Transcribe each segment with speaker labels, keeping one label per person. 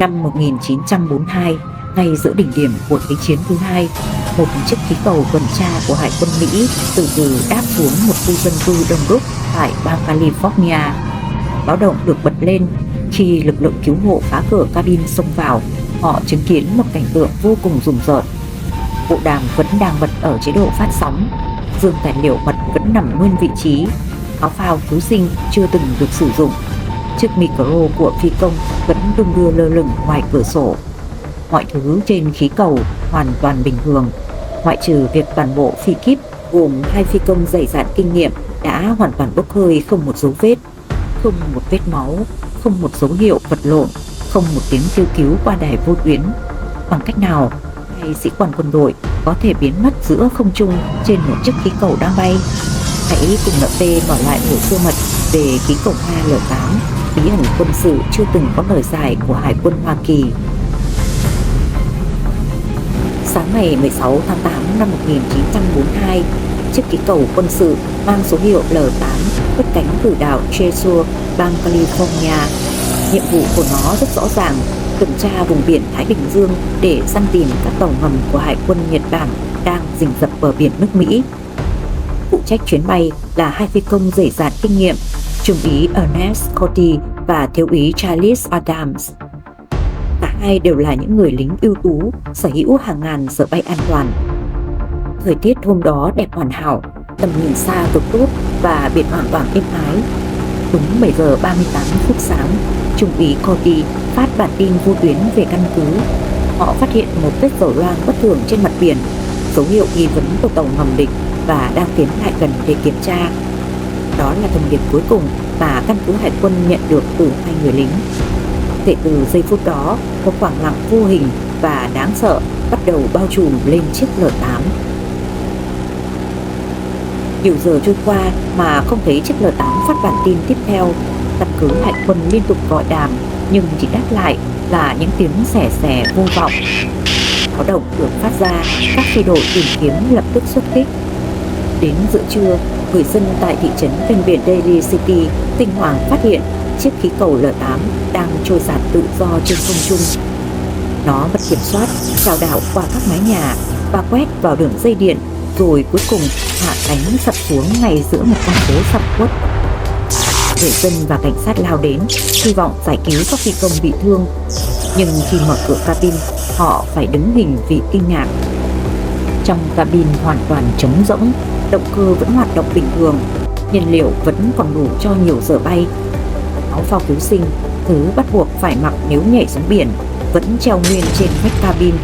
Speaker 1: Năm 1942, ngay giữa đỉnh điểm của Thế chiến thứ hai, một chiếc khí cầu tuần tra của Hải quân Mỹ từ từ đáp xuống một khu dân cư đông đúc tại bang California. Báo động được bật lên khi lực lượng cứu hộ phá cửa cabin xông vào. Họ chứng kiến một cảnh tượng vô cùng rùng rợn. Bộ đàm vẫn đang bật ở chế độ phát sóng, dương tài liệu mật vẫn nằm nguyên vị trí, áo phao cứu sinh chưa từng được sử dụng. Chiếc micro của phi công vẫn đung đưa lơ lửng ngoài cửa sổ. Mọi thứ trên khí cầu hoàn toàn bình thường, ngoại trừ việc toàn bộ phi kíp gồm 2 phi công dày dạn kinh nghiệm đã hoàn toàn bốc hơi, không một dấu vết, không một vết máu, không một dấu hiệu vật lộn, không một tiếng kêu cứu qua đài vô tuyến. Bằng cách nào hai sĩ quan quân đội có thể biến mất giữa không trung trên một chiếc khí cầu đang bay? Hãy cùng NP mở lại hồ sơ mật về khí cầu L8, bí ẩn quân sự chưa từng có lời giải của Hải quân Hoa Kỳ. Sáng ngày 16 tháng 8 năm 1942, chiếc khí cầu quân sự mang số hiệu L8 cất cánh từ đảo Jesu, bang California. Nhiệm vụ của nó rất rõ ràng: tuần tra vùng biển Thái Bình Dương để săn tìm các tàu ngầm của Hải quân Nhật Bản đang rình rập bờ biển nước Mỹ. Phụ trách chuyến bay là 2 phi công dày dạn kinh nghiệm, trung úy Ernest Cody và thiếu úy Charles Adams. Cả hai đều là những người lính ưu tú, sở hữu hàng ngàn giờ bay an toàn. Thời tiết hôm đó đẹp hoàn hảo, tầm nhìn xa cực tốt và biển hoàn toàn êm ái. Đúng 7 giờ 38 phút sáng, trung úy Cody phát bản tin vô tuyến về căn cứ. Họ phát hiện một vết dầu loang bất thường trên mặt biển, dấu hiệu nghi vấn của tàu ngầm địch, và đang tiến lại gần để kiểm tra. Đó là thông điệp cuối cùng mà căn cứ Hải quân nhận được từ 2 người lính. Kể từ giây phút đó, một khoảng lặng vô hình và đáng sợ bắt đầu bao trùm lên chiếc L8. Nhiều giờ trôi qua mà không thấy chiếc L8 phát bản tin tiếp theo. Căn cứ Hải quân liên tục gọi đàm, nhưng chỉ đáp lại là những tiếng xẻ xẻ vô vọng. Báo động được phát ra, các phi đội tìm kiếm lập tức xuất kích. Đến giữa trưa, người dân tại thị trấn ven biển Daly City kinh hoàng phát hiện chiếc khí cầu L8 đang trôi dạt tự do trên không trung. Nó mất kiểm soát, chao đảo qua các mái nhà và quét vào đường dây điện, rồi cuối cùng hạ cánh sập xuống ngay giữa một con phố sầm uất. Người dân và cảnh sát lao đến, hy vọng giải cứu các phi công bị thương, nhưng khi mở cửa cabin, họ phải đứng hình vì kinh ngạc. Trong cabin hoàn toàn trống rỗng, động cơ vẫn hoạt động bình thường, nhiên liệu vẫn còn đủ cho nhiều giờ bay. Áo phao cứu sinh, thứ bắt buộc phải mặc nếu nhảy xuống biển, vẫn treo nguyên trên vách cabin.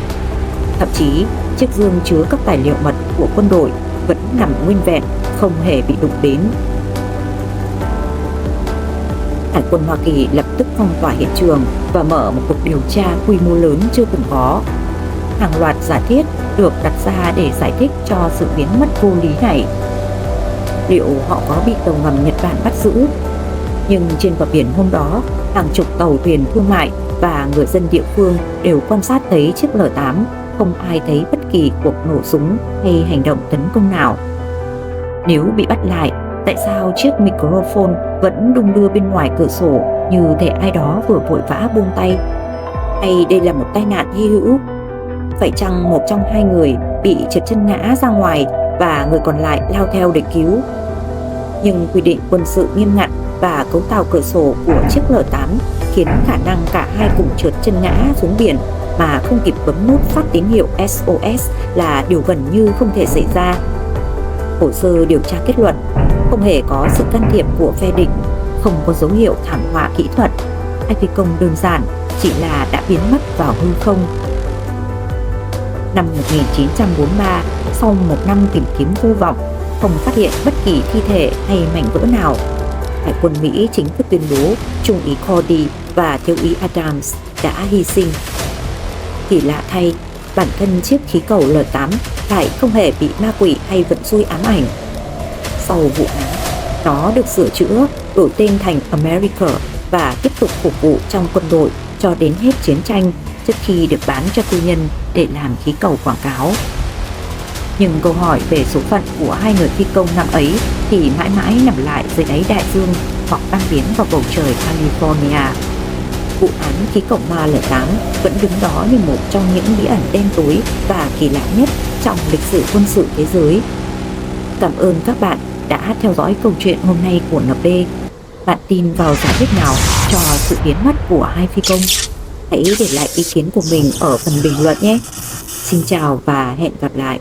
Speaker 1: Thậm chí, chiếc dương chứa các tài liệu mật của quân đội vẫn nằm nguyên vẹn, không hề bị đụng đến. Hải quân Hoa Kỳ lập tức phong tỏa hiện trường và mở một cuộc điều tra quy mô lớn chưa từng có. Hàng loạt giả thiết được đặt ra để giải thích cho sự biến mất vô lý này. Liệu họ có bị tàu ngầm Nhật Bản bắt giữ? Nhưng trên bờ biển hôm đó, hàng chục tàu thuyền thương mại và người dân địa phương đều quan sát thấy chiếc L8, không ai thấy bất kỳ cuộc nổ súng hay hành động tấn công nào. Nếu bị bắt lại, tại sao chiếc microphone vẫn đung đưa bên ngoài cửa sổ như thể ai đó vừa vội vã buông tay? Hay đây là một tai nạn hy hữu? Phải chăng một trong 2 người bị trượt chân ngã ra ngoài và người còn lại lao theo để cứu? Nhưng quy định quân sự nghiêm ngặt và cấu tạo cửa sổ của chiếc L8 khiến khả năng cả hai cùng trượt chân ngã xuống biển mà không kịp bấm nút phát tín hiệu SOS là điều gần như không thể xảy ra. Hồ sơ điều tra kết luận, không hề có sự can thiệp của phe địch, không có dấu hiệu thảm họa kỹ thuật. 2 phi công đơn giản chỉ là đã biến mất vào hư không. Năm 1943, sau một năm tìm kiếm vô vọng, không phát hiện bất kỳ thi thể hay mảnh vỡ nào, Hải quân Mỹ chính thức tuyên bố trung úy Cody và thiếu úy Adams đã hy sinh. Kỳ lạ thay, bản thân chiếc khí cầu L8 lại không hề bị ma quỷ hay vận xui ám ảnh. Sau vụ án, nó được sửa chữa, đổi tên thành America và tiếp tục phục vụ trong quân đội cho đến hết chiến tranh, trước khi được bán cho tư nhân để làm khí cầu quảng cáo. Nhưng câu hỏi về số phận của 2 người phi công năm ấy thì mãi mãi nằm lại dưới đáy đại dương hoặc tan biến vào bầu trời California. vụ án khí cổng ma L8 vẫn đứng đó như một trong những bí ẩn đen tối và kỳ lạ nhất trong lịch sử quân sự thế giới. Cảm ơn các bạn đã theo dõi câu chuyện hôm nay của NP. Bạn tin vào giả thuyết nào cho sự biến mất của hai phi công? Hãy để lại ý kiến của mình ở phần bình luận nhé. Xin chào và hẹn gặp lại.